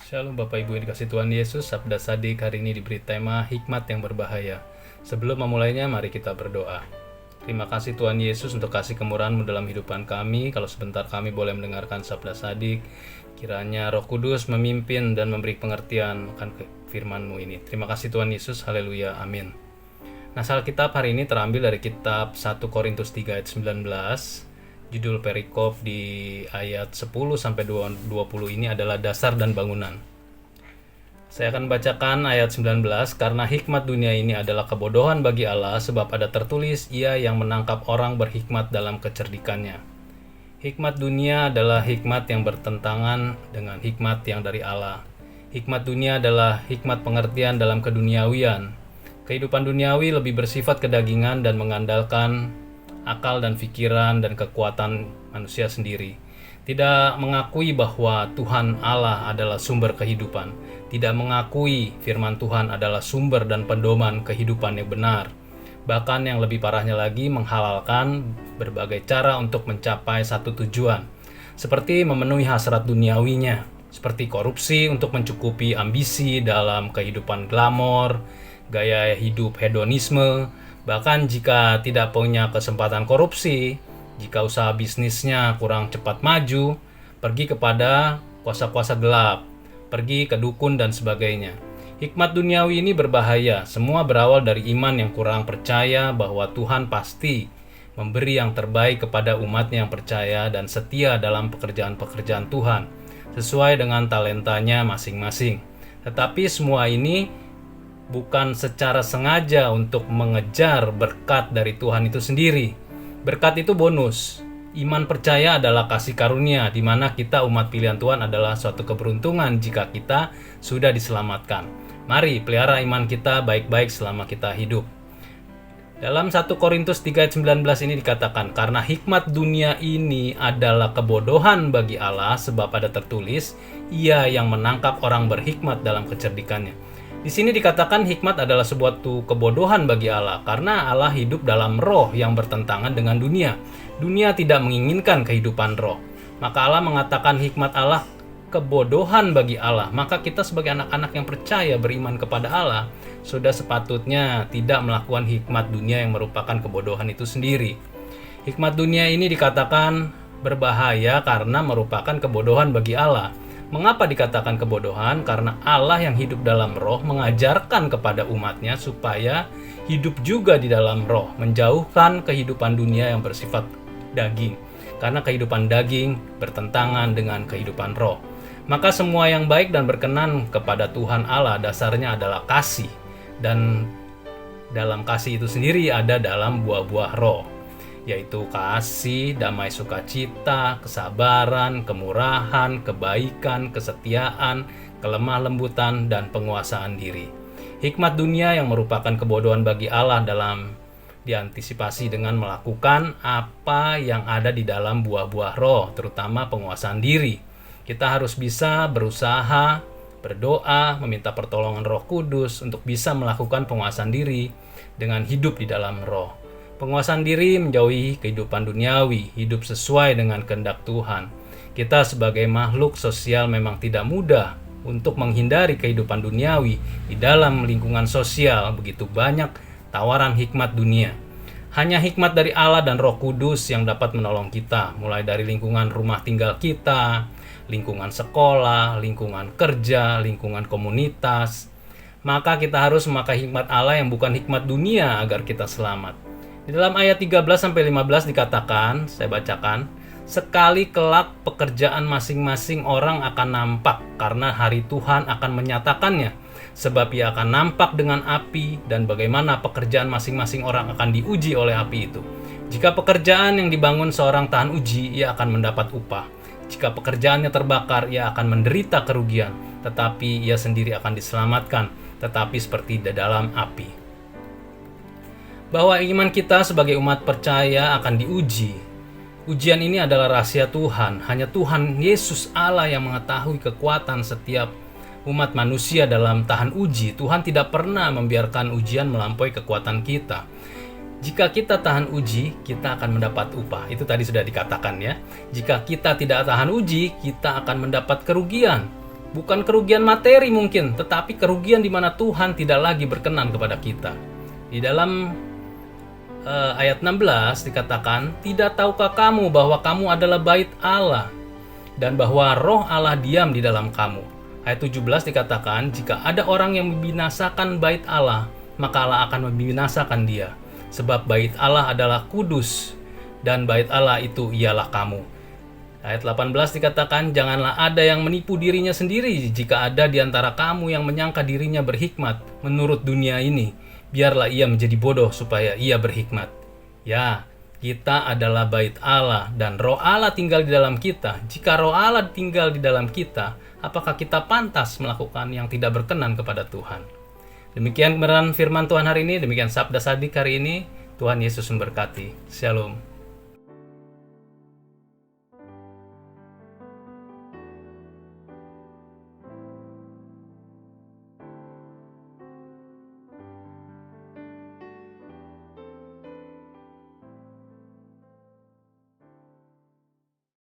Shalom Bapak Ibu yang dikasih Tuhan Yesus. Sabda Sadik hari ini diberi tema hikmat yang berbahaya. Sebelum memulainya, mari kita berdoa. Terima kasih Tuhan Yesus untuk kasih kemurahan-Mu dalam kehidupan kami. Kalau sebentar kami boleh mendengarkan Sabda Sadik, kiranya Roh Kudus memimpin dan memberi pengertian akan firman-Mu ini. Terima kasih Tuhan Yesus. Haleluya. Amin. Nah, Alkitab hari ini terambil dari kitab 1 Korintus 3 ayat 19. Judul perikop di ayat 10 sampai 20 ini adalah dasar dan bangunan. Saya akan bacakan ayat 19. Karena hikmat dunia ini adalah kebodohan bagi Allah, sebab ada tertulis, Ia yang menangkap orang berhikmat dalam kecerdikannya. Hikmat dunia adalah hikmat yang bertentangan dengan hikmat yang dari Allah. Hikmat dunia adalah hikmat pengertian dalam keduniawian. Kehidupan duniawi lebih bersifat kedagingan dan mengandalkan akal dan pikiran dan kekuatan manusia sendiri. Tidak mengakui bahwa Tuhan Allah adalah sumber kehidupan. Tidak mengakui firman Tuhan adalah sumber dan pedoman kehidupan yang benar. Bahkan yang lebih parahnya lagi, menghalalkan berbagai cara untuk mencapai satu tujuan. Seperti memenuhi hasrat duniawinya. Seperti korupsi untuk mencukupi ambisi dalam kehidupan glamor, gaya hidup hedonisme. Bahkan jika tidak punya kesempatan korupsi, jika usaha bisnisnya kurang cepat maju, pergi kepada kuasa-kuasa gelap, pergi ke dukun dan sebagainya. Hikmat duniawi ini berbahaya. Semua berawal dari iman yang kurang percaya bahwa Tuhan pasti memberi yang terbaik kepada umatnya yang percaya dan setia dalam pekerjaan-pekerjaan Tuhan, sesuai dengan talentanya masing-masing. Tetapi semua ini bukan secara sengaja untuk mengejar berkat dari Tuhan itu sendiri. Berkat itu bonus. Iman percaya adalah kasih karunia, di mana kita umat pilihan Tuhan adalah suatu keberuntungan jika kita sudah diselamatkan. Mari pelihara iman kita baik-baik selama kita hidup. Dalam 1 Korintus 3 ayat 19 ini dikatakan, karena hikmat dunia ini adalah kebodohan bagi Allah, sebab ada tertulis, Ia yang menangkap orang berhikmat dalam kecerdikannya. Di sini dikatakan hikmat adalah sebuah kebodohan bagi Allah, karena Allah hidup dalam roh yang bertentangan dengan dunia. Dunia tidak menginginkan kehidupan roh. Maka Allah mengatakan hikmat Allah kebodohan bagi Allah. Maka kita sebagai anak-anak yang percaya beriman kepada Allah, sudah sepatutnya tidak melakukan hikmat dunia yang merupakan kebodohan itu sendiri. Hikmat dunia ini dikatakan berbahaya karena merupakan kebodohan bagi Allah. Mengapa dikatakan kebodohan? Karena Allah yang hidup dalam roh mengajarkan kepada umatnya supaya hidup juga di dalam roh, menjauhkan kehidupan dunia yang bersifat daging. Karena kehidupan daging bertentangan dengan kehidupan roh. Maka semua yang baik dan berkenan kepada Tuhan Allah dasarnya adalah kasih. Dan dalam kasih itu sendiri ada dalam buah-buah roh, yaitu kasih, damai sukacita, kesabaran, kemurahan, kebaikan, kesetiaan, kelemah lembutan, dan penguasaan diri. Hikmat dunia yang merupakan kebodohan bagi Allah dalam diantisipasi dengan melakukan apa yang ada di dalam buah-buah roh, terutama penguasaan diri. Kita harus bisa berusaha, berdoa, meminta pertolongan Roh Kudus untuk bisa melakukan penguasaan diri dengan hidup di dalam roh. Penguasaan diri menjauhi kehidupan duniawi, hidup sesuai dengan kehendak Tuhan. Kita sebagai makhluk sosial memang tidak mudah untuk menghindari kehidupan duniawi. Di dalam lingkungan sosial begitu banyak tawaran hikmat dunia. Hanya hikmat dari Allah dan Roh Kudus yang dapat menolong kita, mulai dari lingkungan rumah tinggal kita, lingkungan sekolah, lingkungan kerja, lingkungan komunitas. Maka kita harus memakai hikmat Allah yang bukan hikmat dunia agar kita selamat. Di dalam ayat 13-15 dikatakan, saya bacakan, sekali kelak pekerjaan masing-masing orang akan nampak, karena hari Tuhan akan menyatakannya. Sebab ia akan nampak dengan api, dan bagaimana pekerjaan masing-masing orang akan diuji oleh api itu. Jika pekerjaan yang dibangun seorang tahan uji, ia akan mendapat upah. Jika pekerjaannya terbakar, ia akan menderita kerugian, tetapi ia sendiri akan diselamatkan, tetapi seperti di dalam api. Bahwa iman kita sebagai umat percaya akan diuji. Ujian ini adalah rahasia Tuhan. Hanya Tuhan Yesus Allah yang mengetahui kekuatan setiap umat manusia dalam tahan uji. Tuhan tidak pernah membiarkan ujian melampaui kekuatan kita. Jika kita tahan uji, kita akan mendapat upah. Itu tadi sudah dikatakan ya. Jika kita tidak tahan uji, kita akan mendapat kerugian. Bukan kerugian materi mungkin, tetapi kerugian di mana Tuhan tidak lagi berkenan kepada kita. Di dalam ayat 16 dikatakan, "Tidak tahukah kamu bahwa kamu adalah bait Allah dan bahwa roh Allah diam di dalam kamu?" Ayat 17 dikatakan, "Jika ada orang yang membinasakan bait Allah, maka Allah akan membinasakan dia. Sebab bait Allah adalah kudus, dan bait Allah itu ialah kamu." Ayat 18 dikatakan, "Janganlah ada yang menipu dirinya sendiri. Jika ada di antara kamu yang menyangka dirinya berhikmat menurut dunia ini, biarlah ia menjadi bodoh supaya ia berhikmat." Ya, kita adalah bait Allah dan roh Allah tinggal di dalam kita. Jika roh Allah tinggal di dalam kita, apakah kita pantas melakukan yang tidak berkenan kepada Tuhan? Demikian kebenaran firman Tuhan hari ini, demikian Sabda Sadik hari ini. Tuhan Yesus memberkati. Shalom.